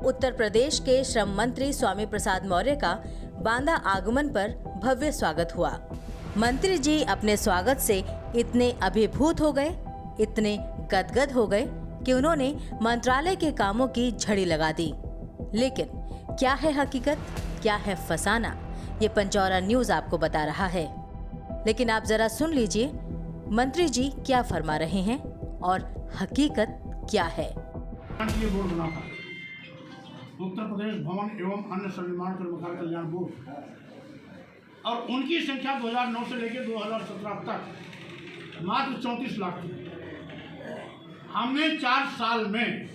उत्तर प्रदेश के श्रम मंत्री स्वामी प्रसाद मौर्य का बांदा आगमन पर भव्य स्वागत हुआ। मंत्री जी अपने स्वागत से इतने अभिभूत हो गए, इतने गदगद हो गए कि उन्होंने मंत्रालय के कामों की झड़ी लगा दी। लेकिन क्या है हकीकत, क्या है फसाना, ये पंचौरा न्यूज आपको बता रहा है। लेकिन आप जरा सुन लीजिए मंत्री जी क्या फरमा रहे हैं और हकीकत क्या है। बोर्ड बना था उत्तर प्रदेश भवन एवं अन्य सविमान कर्मचारी कल्याण बोर्ड, और उनकी संख्या 2009 से लेकर 2017 तक मात्र 34 लाख थी। हमने 4 साल में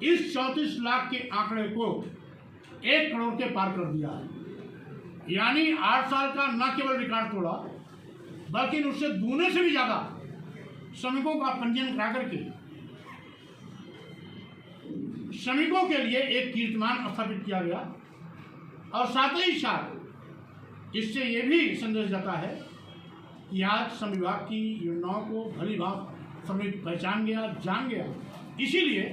इस 34 लाख के आंकड़े को 1 करोड़ के पार कर दिया है। यानी 8 साल का न केवल रिकॉर्ड तोड़ा, बल्कि उससे दूने से भी ज्यादा श्रमिकों का पंजीयन करा करके श्रमिकों के लिए एक कीर्तिमान स्थापित किया गया। और साथ ही साथ इससे ये भी संदेश जाता है कि आज श्रम विभाग की योजनाओं को भली भांति श्रमिक पहचान गया, जान गया। इसीलिए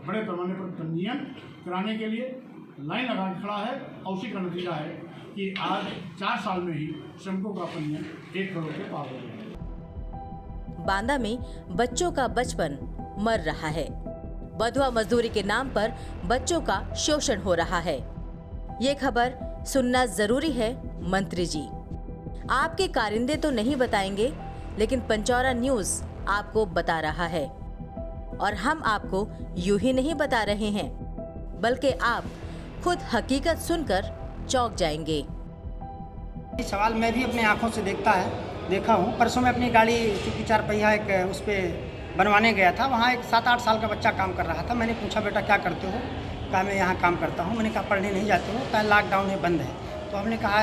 बड़े पैमाने पर पंजीयन कराने के लिए लाइन लगा के खड़ा है, और उसी का नतीजा है कि आज 4 साल में ही श्रमिकों का पंजीयन 1 करोड़ के पार हो गया है। बांदा में बच्चों का बचपन मर रहा है। बधुआ मजदूरी के नाम पर बच्चों का शोषण हो रहा है। ये खबर सुनना जरूरी है मंत्री जी। आपके कारिंदे तो नहीं बताएंगे, लेकिन पंचौरा न्यूज आपको बता रहा है। और हम आपको यूं ही नहीं बता रहे हैं, बल्कि आप खुद हकीकत सुनकर चौंक जाएंगे। सवाल मैं भी अपने आंखों से देखा हूँ। परसों मैं अपनी गाड़ी चूँकि 4 पहिया एक उस पर बनवाने गया था। वहाँ एक 7-8 साल का बच्चा काम कर रहा था। मैंने पूछा, बेटा क्या करते हो? कहा मैं यहाँ काम करता हूँ। मैंने कहा पढ़ने नहीं जाते हो? कहा लॉकडाउन है, बंद है। तो हमने कहा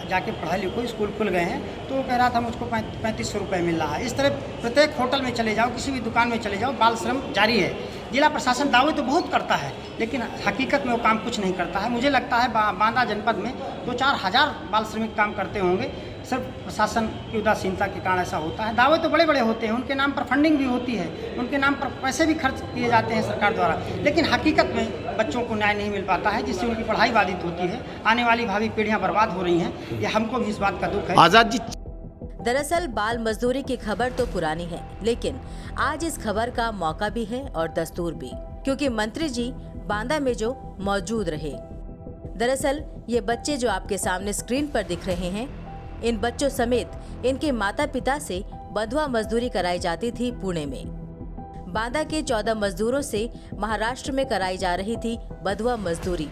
जाके पढ़ा लिखो, स्कूल खुल गए हैं। तो वो कह रहा था मुझको 3500 रुपये मिल रहा है। इस तरह प्रत्येक होटल में चले जाओ, किसी भी दुकान में चले जाओ, बाल श्रम जारी है। जिला प्रशासन दावे तो बहुत करता है, लेकिन हकीकत में वो काम कुछ नहीं करता है। मुझे लगता है बांदा जनपद में 2-4 हज़ार बाल श्रमिक काम करते होंगे। सिर्फ प्रशासन की उदासीनता के कारण ऐसा होता है। दावे तो बड़े बड़े होते हैं, उनके नाम पर फंडिंग भी होती है, उनके नाम पर पैसे भी खर्च किए जाते हैं सरकार द्वारा, लेकिन हकीकत में बच्चों को न्याय नहीं मिल पाता है, जिससे उनकी पढ़ाई बाधित होती है। आने वाली भावी पीढ़ियां बर्बाद हो रही हैं। ये हमको भी इस बात का दुख है। आजाद जी, दरअसल बाल मजदूरी की खबर तो पुरानी है, लेकिन आज इस खबर का मौका भी है और दस्तूर भी, क्योंकि मंत्री जी बांदा में जो मौजूद रहे। दरअसल ये बच्चे जो आपके सामने स्क्रीन पर दिख रहे हैं, इन बच्चों समेत इनके माता पिता से बधुआ मजदूरी कराई जाती थी पुणे में। बांदा के 14 मजदूरों से महाराष्ट्र में कराई जा रही थी बधुआ मजदूरी,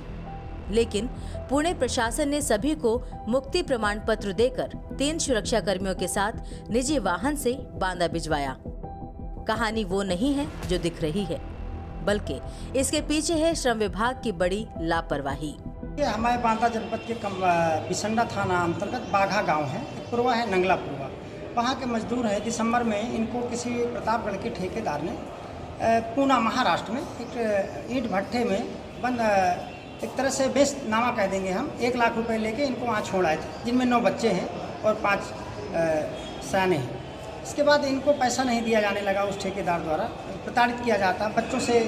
लेकिन पुणे प्रशासन ने सभी को मुक्ति प्रमाण पत्र देकर 3 सुरक्षा कर्मियों के साथ निजी वाहन से बांदा भिजवाया। कहानी वो नहीं है जो दिख रही है, बल्कि इसके पीछे है श्रम विभाग की बड़ी लापरवाही। ये हमारे बांदा जनपद के बिसंडा थाना अंतर्गत बाघा गांव है। एक पुरवा है नंगला पुरवा, वहाँ के मजदूर हैं। दिसंबर में इनको किसी प्रतापगढ़ के ठेकेदार ने पूना महाराष्ट्र में एक ईंट भट्ठे में बंद एक तरह से बेशनामा कह देंगे हम, 1 लाख रुपए लेके इनको वहाँ छोड़ आए थे, जिनमें 9 बच्चे हैं और 5 सयाने हैं। इसके बाद इनको पैसा नहीं दिया जाने लगा। उस ठेकेदार द्वारा प्रताड़ित किया जाता, बच्चों से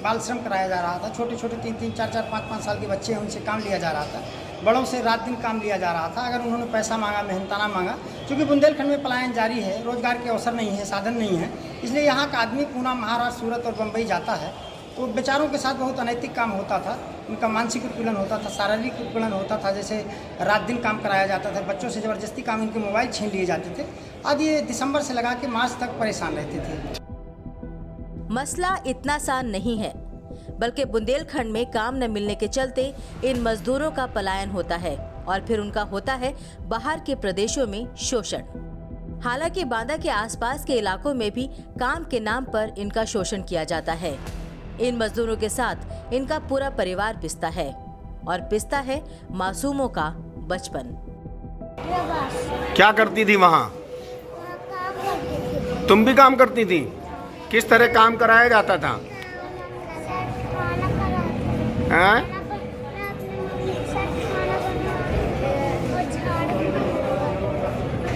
बाल श्रम कराया जा रहा था। छोटे छोटे 3-3, 4-4, 5-5 साल के बच्चे हैं, उनसे काम लिया जा रहा था। बड़ों से रात दिन काम लिया जा रहा था। अगर उन्होंने पैसा मांगा, मेहनताना मांगा, क्योंकि बुंदेलखंड में पलायन जारी है, रोजगार के अवसर नहीं है, साधन नहीं है, इसलिए यहाँ का आदमी पूना, महाराष्ट्र, सूरत और बम्बई जाता है। तो बेचारों के साथ बहुत अनैतिक काम होता था। उनका मानसिक उत्पीड़न होता था, शारीरिक उत्पीड़न होता था। जैसे रात दिन काम कराया जाता था, बच्चों से ज़बरदस्ती काम, इनके मोबाइल छीन लिए जाते थे। आज ये दिसंबर से लगा के मार्च तक परेशान रहते थे। मसला इतना सा नहीं है, बल्कि बुंदेलखंड में काम न मिलने के चलते इन मजदूरों का पलायन होता है और फिर उनका होता है बाहर के प्रदेशों में शोषण। हालांकि बांदा के आसपास के इलाकों में भी काम के नाम पर इनका शोषण किया जाता है। इन मजदूरों के साथ इनका पूरा परिवार पिसता है, और पिसता है मासूमों का बचपन। क्या करती थी वहाँ? तुम भी काम करती थी? किस तरह काम कराया जाता था? हैं?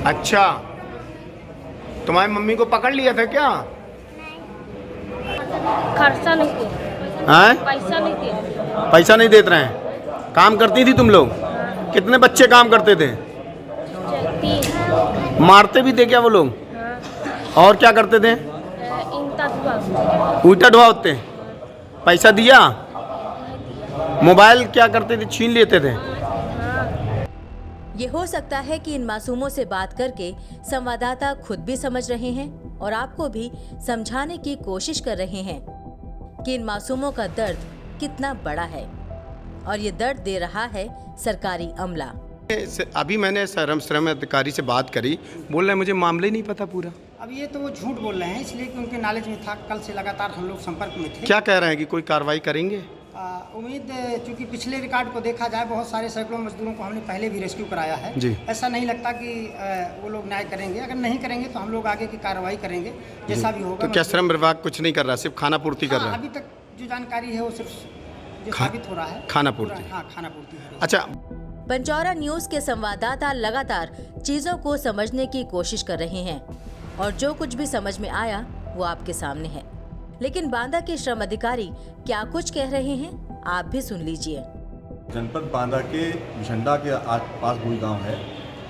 अच्छा, तुम्हारी मम्मी को पकड़ लिया था क्या? खर्चा नहीं किया। हैं? पैसा नहीं देते। पैसा नहीं देते रहे। काम करती थी तुम लोग? कितने बच्चे काम करते थे? चलती मारते भी थे क्या वो लोग? हाँ, और क्या करते थे? इंता दुआ ईंटा ढुआते? पैसा दिया? मोबाइल क्या करते थे, छीन लेते थे? ये हो सकता है कि इन मासूमों से बात करके संवाददाता खुद भी समझ रहे हैं और आपको भी समझाने की कोशिश कर रहे हैं कि इन मासूमों का दर्द कितना बड़ा है और ये दर्द दे रहा है सरकारी अमला। अभी मैंने श्रम अधिकारी से बात करी, बोल रहे मुझे मामला ही नहीं पता पूरा। अब ये तो वो झूठ बोल रहे हैं, इसलिए कि उनके नॉलेज में था। कल से लगातार हम लोग संपर्क में थे। क्या कह रहे हैं कि कोई कार्रवाई करेंगे? उम्मीद, चूंकि पिछले रिकॉर्ड को देखा जाए, बहुत सारे सैकड़ों मजदूरों को हमने पहले भी रेस्क्यू कराया है जी। ऐसा नहीं लगता कि वो लोग न्याय करेंगे। अगर नहीं करेंगे तो हम लोग आगे की कार्रवाई करेंगे, जैसा भी होगा। तो क्या श्रम विभाग कुछ नहीं कर रहा, सिर्फ खाना पूर्ति कर रहा है? अभी तक जो जानकारी है वो सिर्फ जो साबित हो रहा है खाना पूर्ति। हाँ, खाना पूर्ति है। अच्छा, पंचौरा न्यूज के संवाददाता लगातार चीजों को समझने की कोशिश कर रहे हैं और जो कुछ भी समझ में आया वो आपके सामने है। लेकिन बांदा के श्रम अधिकारी क्या कुछ कह रहे हैं, आप भी सुन लीजिए। जनपद बांदा के बिशंडा के पास कोई गांव है,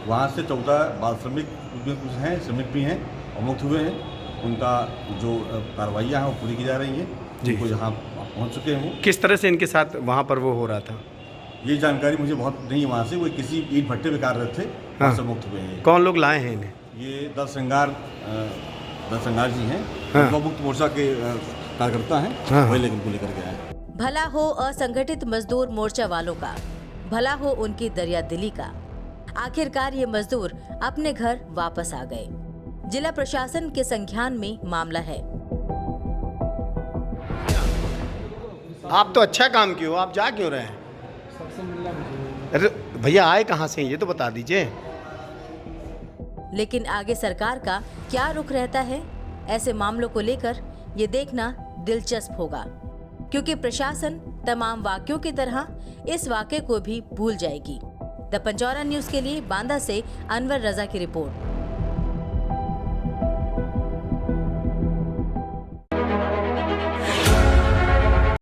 वहां से 14 बाल श्रमिक कुछ हैं, श्रमिक भी हैं और मुक्त हुए हैं। उनका जो कार्रवाइयाँ हैं वो पूरी की जा रही हैं जी। उनको यहाँ पहुँच चुके हैं। वो किस तरह से इनके साथ वहाँ पर वो हो रहा था, ये जानकारी मुझे बहुत नहीं। वहाँ से वो किसी ईंट भट्टे में कार्यरत थे, वहाँ से मुक्त हुए हैं। कौन लोग लाए हैं इन्हें? ये दल श्रृंगार जी हैं, उनको मुक्त मोर्चा के कार्यकर्ता हैं, वही लेकिन को लेकर के आए। भला हो असंगठित मजदूर मोर्चा वालों का, भला हो उनकी दरिया दिली का। आखिरकार ये मजदूर अपने घर वापस आ गए। जिला प्रशासन के संज्ञान में मामला है। आप तो अच्छा काम किए हो, आप जा क्यों रहे हैं? अरे भैया आए कहाँ से ये तो बता दीजिए। लेकिन आगे सरकार का क्या रुख रहता है ऐसे मामलों को लेकर, ये देखना दिलचस्प होगा, क्योंकि प्रशासन तमाम वाक्यों की तरह इस वाक्य को भी भूल जाएगी। द पंचौरा न्यूज के लिए बांदा से अनवर रजा की रिपोर्ट।